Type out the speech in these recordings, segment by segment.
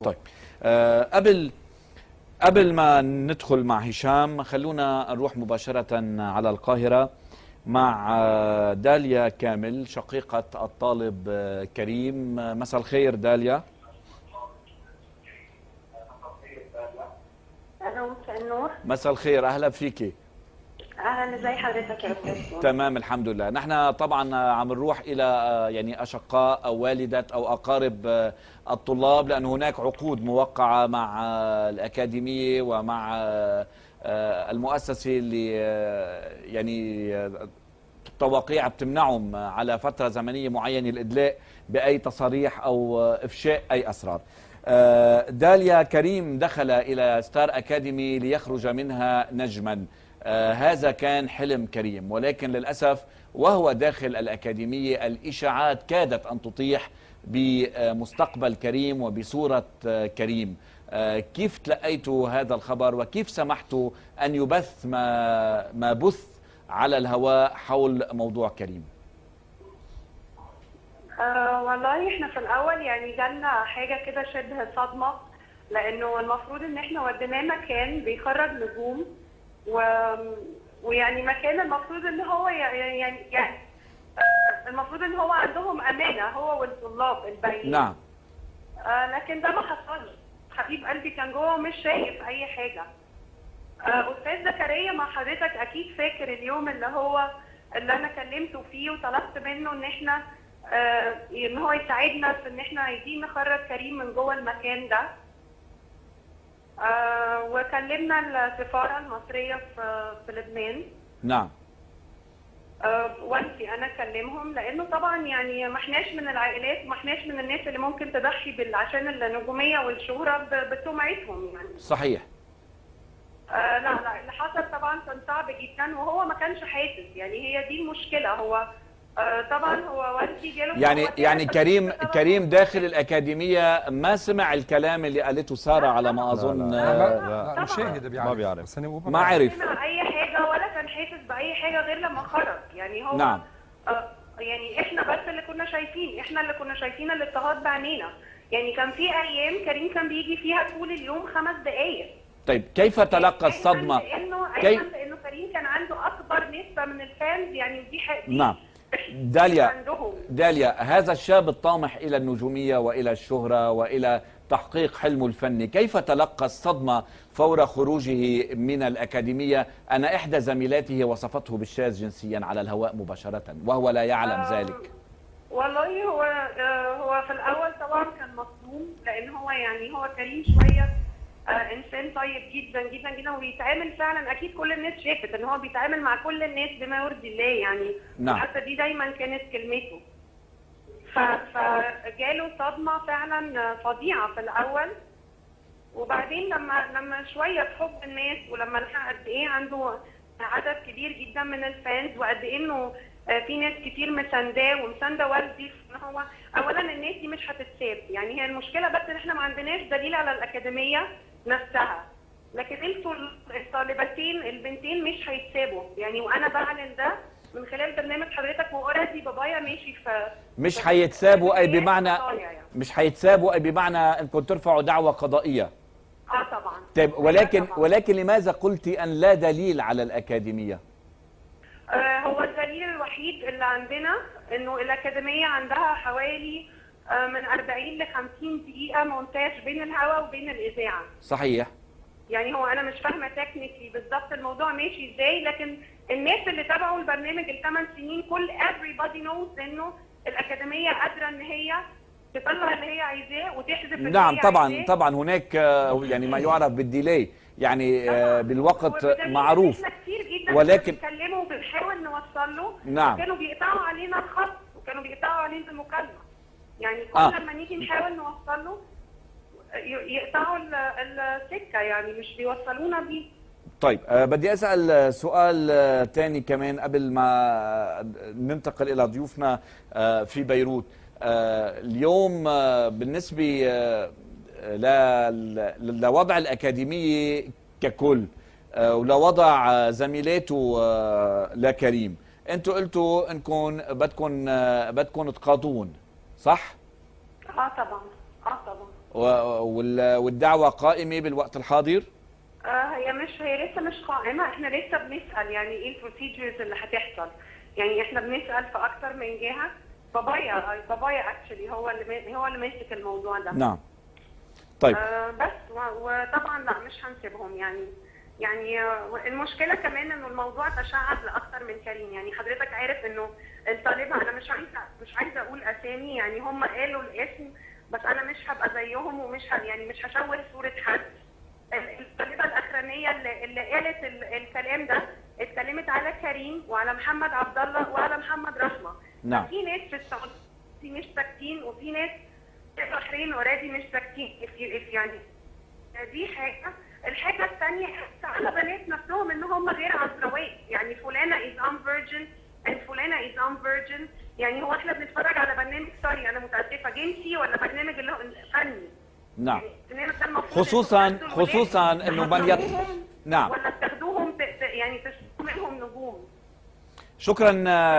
طيب قبل ما ندخل مع هشام خلونا نروح مباشرة على القاهرة مع داليا كامل شقيقة الطالب كريم. مساء الخير داليا. الو، مساء النور. مساء الخير، اهلا فيكي. اهلا، ازي حضرتك يا استاذ؟ تمام الحمد لله. نحن طبعا عم نروح الى يعني اشقاء او والده او اقارب الطلاب، لان هناك عقود موقعه مع الاكاديميه ومع المؤسسه اللي يعني التواقيع بتمنعهم على فتره زمنيه معينه الادلاء باي تصاريح او افشاء اي اسرار. داليا كريم دخل الى ستار اكاديمي ليخرج منها نجما. هذا كان حلم كريم، ولكن للأسف وهو داخل الأكاديمية الإشاعات كادت أن تطيح بمستقبل كريم وبصورة كريم. كيف تلقيتوا هذا الخبر وكيف سمحتوا أن يبث ما بث على الهواء حول موضوع كريم؟ والله احنا في الأول يعني جالنا حاجة كده شبه صدمة، لأنه المفروض إن احنا وديناه مكان بيخرج نجوم، ويعني مكان المفروض ان هو يعني المفروض ان هو عندهم امانه هو والطلاب الباقيين. نعم. لكن ده ما حصلش. حبيب قلبي كان جوه مش شايف اي حاجه. استاذ زكريا مع حضرتك اكيد فاكر اليوم اللي انا كلمته فيه وطلبت منه ان احنا ان هو يساعدنا في ان احنا عايزين نخرج كريم من جوه المكان ده. وكلمنا السفارة المصرية في لبنان. نعم. وانتي أنا كلمهم، لأنه طبعا يعني ما احناش من العائلات وما احناش من الناس اللي ممكن تضحي عشان النجومية والشهرة بسمعتهم يعني. صحيح. لا اللي حصل طبعا كان صعب جدا، وهو ما كانش حاسس، يعني هي دي المشكلة. هو طبعا هو والدي جاله يعني كريم داخل الأكاديمية ما سمع الكلام اللي قالته سارة على ما أظن. لا مشاهد ما بيعرف، بس ما عرف أي حاجة ولا كان حاسس بأي حاجة غير لما خرج. يعني هو نعم. يعني احنا بس اللي كنا شايفين، الاضطهاد بعينينا. يعني كان في أيام كريم كان بيجي فيها طول اليوم 5 دقايق. طيب كيف تلقى الصدمة؟ لأنه كريم كان عنده أكبر نسبة من الفانز، يعني دي حقيقة. نعم. داليا هذا الشاب الطامح إلى النجومية وإلى الشهرة وإلى تحقيق حلمه الفني، كيف تلقى الصدمة فور خروجه من الأكاديمية؟ أن إحدى زميلاته وصفته بالشاذ جنسيا على الهواء مباشرة وهو لا يعلم ذلك. والله هو في الأول طبعا كان مصدوم، لأن هو كريم شوية انسان طيب جدا جدا جدا، وبيتعامل فعلا اكيد كل الناس شافت ان هو بيتعامل مع كل الناس بما يرضي الله يعني. نعم. حتى دي دايما كانت كلمته. فجاله صدمه فعلا فظيعه في الاول، وبعدين لما شويه بحب الناس، ولما لقى قد ايه عنده عدد كبير جدا من الفانز، وقد ايه انه في ناس كتير مسانداه ومسانده والدي، ان هو اولا الناس دي مش هتتساب. يعني هي المشكله بس ان احنا ما عندناش دليل على الاكاديميه نفسها، لكن انتوا الطالبتين البنتين مش هيتسابوا يعني. وانا بعلن ده من خلال برنامج حضرتك، واوريدي بابايا ماشي في مش هيتسابوا اي بمعنى مش هيتسابوا اي بمعنى انكم ترفعوا دعوى قضائيه. طبعا. طيب ولكن لماذا قلتي ان لا دليل على الاكاديميه؟ هو الدليل الوحيد اللي عندنا انه الاكاديميه عندها حوالي من 40 ل 50 دقيقه مونتاج بين الهواء وبين الاذاعه. صحيح. يعني هو انا مش فاهمه تكنيكلي بالظبط الموضوع ماشي ازاي، لكن الناس اللي تابعوا البرنامج ال8 سنين كل everybody knows انه الاكاديميه قادره ان هي تطلع اللي هي عايزاه وتحذف اللي نعم. هي عايزاه. طبعا هناك يعني ما يعرف بالديلي، يعني بالوقت معروف. كتير جدا ولكن بنتكلمه وبنحاول نوصل له. نعم. كانوا بيقطعوا علينا الخط وكانوا بيقطعوا علينا المكالمه. يعني كل لما نيجي نحاول نوصل له يقطعوا السكه، يعني مش بيوصلونا بيه. طيب بدي أسأل سؤال تاني كمان قبل ما ننتقل إلى ضيوفنا في بيروت. اليوم بالنسبة لوضع الأكاديمية ككل ولوضع زميلاته لكريم، أنتوا قلتوا أنكم بدكم تقاضون، صح؟ طبعا. طبعا. والدعوة قائمة بالوقت الحاضر؟ هي لسه مش قائمة، احنا لسه بنسأل يعني ايه البروسيجرز اللي هتحصل. يعني احنا بنسأل في اكتر من جهة. بابايا اكشلي هو اللي ماسك الموضوع ده. نعم. طيب. بس وطبعا لا مش هنسيبهم يعني المشكلة كمان انه الموضوع تشعب لاكتر من كريم. يعني حضرتك عارف انه الطالبة، انا مش عايزة اقول اسامي، يعني هم قالوا الاسم بس انا مش هبقى زيهم ومش يعني مش هشوه صورة حد. الطالبة الاخرانية اللي قالت الكلام ده اتكلمت على كريم وعلى محمد عبد الله وعلى محمد رحمة. نعم. في ناس في السعودية مش ساكتين وفي ناس في البحرين اوريدي مش ساكتين. يعني دي حاجة. الحاجة الثانية على بنات نفسهم ان هم غير عذراوات. يعني فلانة is on virgin and فلانة is on virgin. يعني هو احنا بنتفرج على برنامج سوري انا متأسفة جنسي ولا برنامج اللي هو فني؟ نعم. يعني خصوصا انه من نعم. ولا تاخدوهم يعني تشوفوا منهم نجوم. شكرا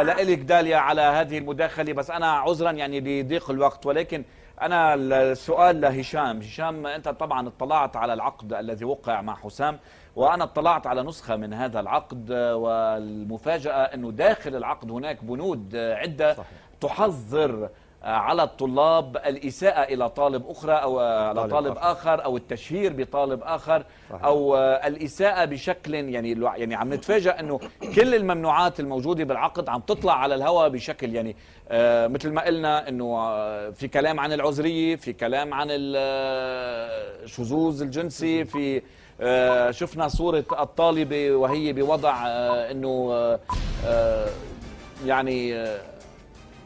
لك داليا على هذه المداخلة، بس أنا عذرا يعني لضيق الوقت، ولكن أنا السؤال لهشام. أنت طبعا اطلعت على العقد الذي وقع مع حسام، وأنا اطلعت على نسخة من هذا العقد، والمفاجأة أنه داخل العقد هناك بنود عدة صحيح. تحذر على الطلاب الإساءة إلى طالب أخرى أو على طالب آخر أو التشهير بطالب آخر صحيح. أو الإساءة بشكل يعني عم نتفاجأ أنه كل الممنوعات الموجودة بالعقد عم تطلع على الهواء بشكل يعني مثل ما قلنا أنه في كلام عن العذرية، في كلام عن الشذوذ الجنسي، في شفنا صورة الطالبة وهي بوضع أنه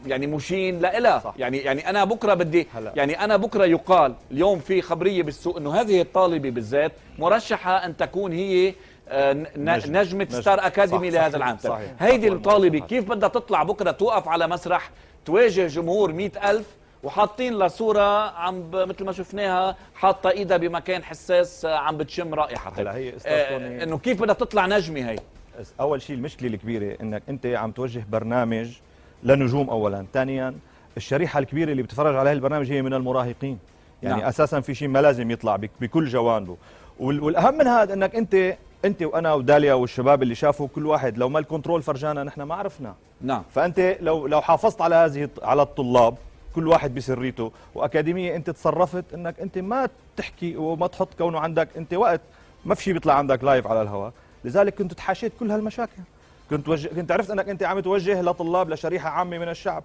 يعني مشين لإلها. يعني انا بكره بدي يعني انا بكره يقال اليوم في خبريه بالسوق انه هذه الطالبه بالذات مرشحه ان تكون هي نجمه ستار اكاديمي لهذا العام. هيدي الطالبه كيف بدها تطلع بكره توقف على مسرح تواجه جمهور 100,000 وحاطين لها صوره مثل ما شفناها حاطه ايدها بمكان حساس عم بتشم رائحه. هي انه كيف بدها تطلع نجمه؟ هي اول شيء المشكله الكبيره انك انت عم توجه برنامج لنجوم اولا، ثانيا الشريحه الكبيره اللي بتتفرج على البرنامج هي من المراهقين. يعني نعم. اساسا في شيء ما لازم يطلع بكل جوانبه، والاهم من هذا انك انت وانا وداليا والشباب اللي شافوا كل واحد لو ما الكنترول فرجانا نحن ما عرفنا. نعم. فانت لو حافظت على الطلاب كل واحد بسريته، واكاديميه انت تصرفت انك انت ما تحكي وما تحط كونه عندك انت وقت ما في شيء بيطلع عندك لايف على الهواء، لذلك كنت تحاشيت كل هالمشاكل. كنت عرفت انك انت عم توجه لطلاب لشريحه عامه من الشعب.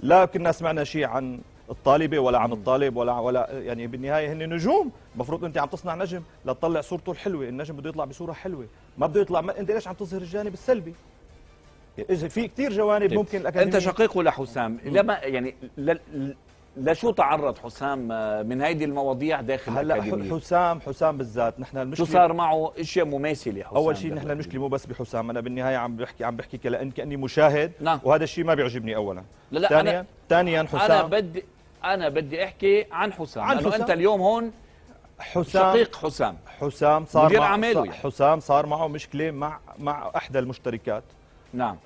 لا كنا سمعنا شيء عن الطالبه ولا عن الطالب ولا يعني بالنهايه هن نجوم، المفروض انت عم تصنع نجم لتطلع صورته الحلوه، النجم بده يطلع بصوره حلوه، ما بده يطلع انت ليش عم تظهر الجانب السلبي؟ اذا في كثير جوانب ممكن الأكاديمية. انت شقيق لحسام، لما يعني لشو تعرض حسام من هيدي المواضيع داخل الأكاديمية؟ حسام بالذات نحن المشكله شو صار معه اشياء مماثله حسام؟ اول شيء نحن المشكله مو بس بحسام، انا بالنهايه عم بحكي كاني مشاهد. نعم. وهذا الشيء ما بيعجبني اولا. لا ثانيا حسام انا بدي احكي عن حسام لانه انت اليوم هون شقيق حسام صار مدير اعماله يعني. حسام صار معه مشكله مع احدى المشتركات. نعم.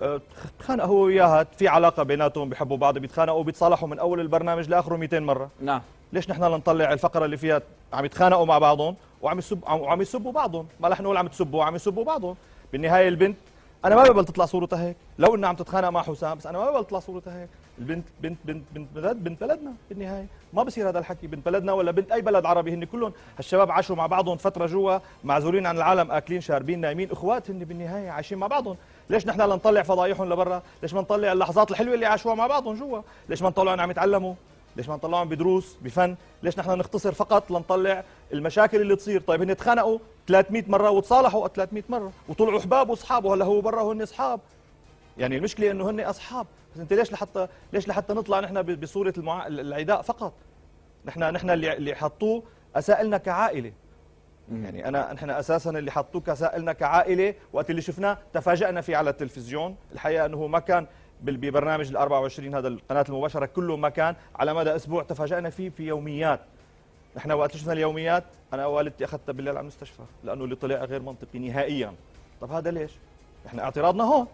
تخانق هو وياها، في علاقه بيناتهم، بيحبوا بعض، بيتخانقوا وبيتصالحوا من اول البرنامج لاخره 200 مره. نعم. ليش نحن نطلع الفقره اللي فيها عم يتخانقوا مع بعضهم وعم يسبوا بعضهم؟ ما رح نقول عم تسبوا، عم يسبوا بعضهم. بالنهايه البنت انا ما بقبل تطلع صورتها هيك، لو انها عم تتخانق مع حسام، بس انا ما بقبل تطلع صورتها هيك. البنت بنت بلدنا بالنهايه، ما بصير هذا الحكي. بنت بلدنا ولا بنت اي بلد عربي، هن كلهم هالشباب عاشوا مع بعضهم فتره جوا، معزولين عن العالم، اكلين شاربين نايمين، اخوات هن بالنهايه عايشين مع بعضهم. ليش نحن نطلع فضايحهم لبرا؟ ليش ما نطلع اللحظات الحلوه اللي عاشوها مع بعضهم جوا؟ ليش ما نطلعهم عم يتعلموا؟ ليش ما نطلعهم بدروس بفن؟ ليش نحن نختصر فقط لنطلع المشاكل اللي تصير؟ طيب هن تخانقوا 300 مره وتصالحوا 300 مره وطلعوا احباب واصحاب، وهلا هو برا وهن اصحاب. يعني المشكله انه هن اصحاب، بس انت ليش لحتى نطلع نحن بصوره العداء فقط؟ نحن اللي حطوه اساء لنا كعائله. يعني نحن اساسا اللي حطوه اساء لنا كعائله، وقت اللي شفناه تفاجئنا فيه على التلفزيون. الحقيقه انه ما كان ببرنامج ال 24 هذا القناه المباشره، كله ما كان على مدى اسبوع تفاجئنا فيه في يوميات. نحن وقت شفنا اليوميات انا والدتي اخذتها بالليل على المستشفى لانه اللي طلع غير منطقي نهائيا. طب هذا ليش؟ احنا اعتراضنا هون.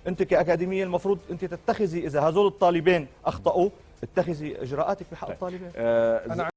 انت كاكاديميه المفروض انت تتخذي، اذا هذول الطالبين اخطاوا اتخذي اجراءاتك بحق الطالبين.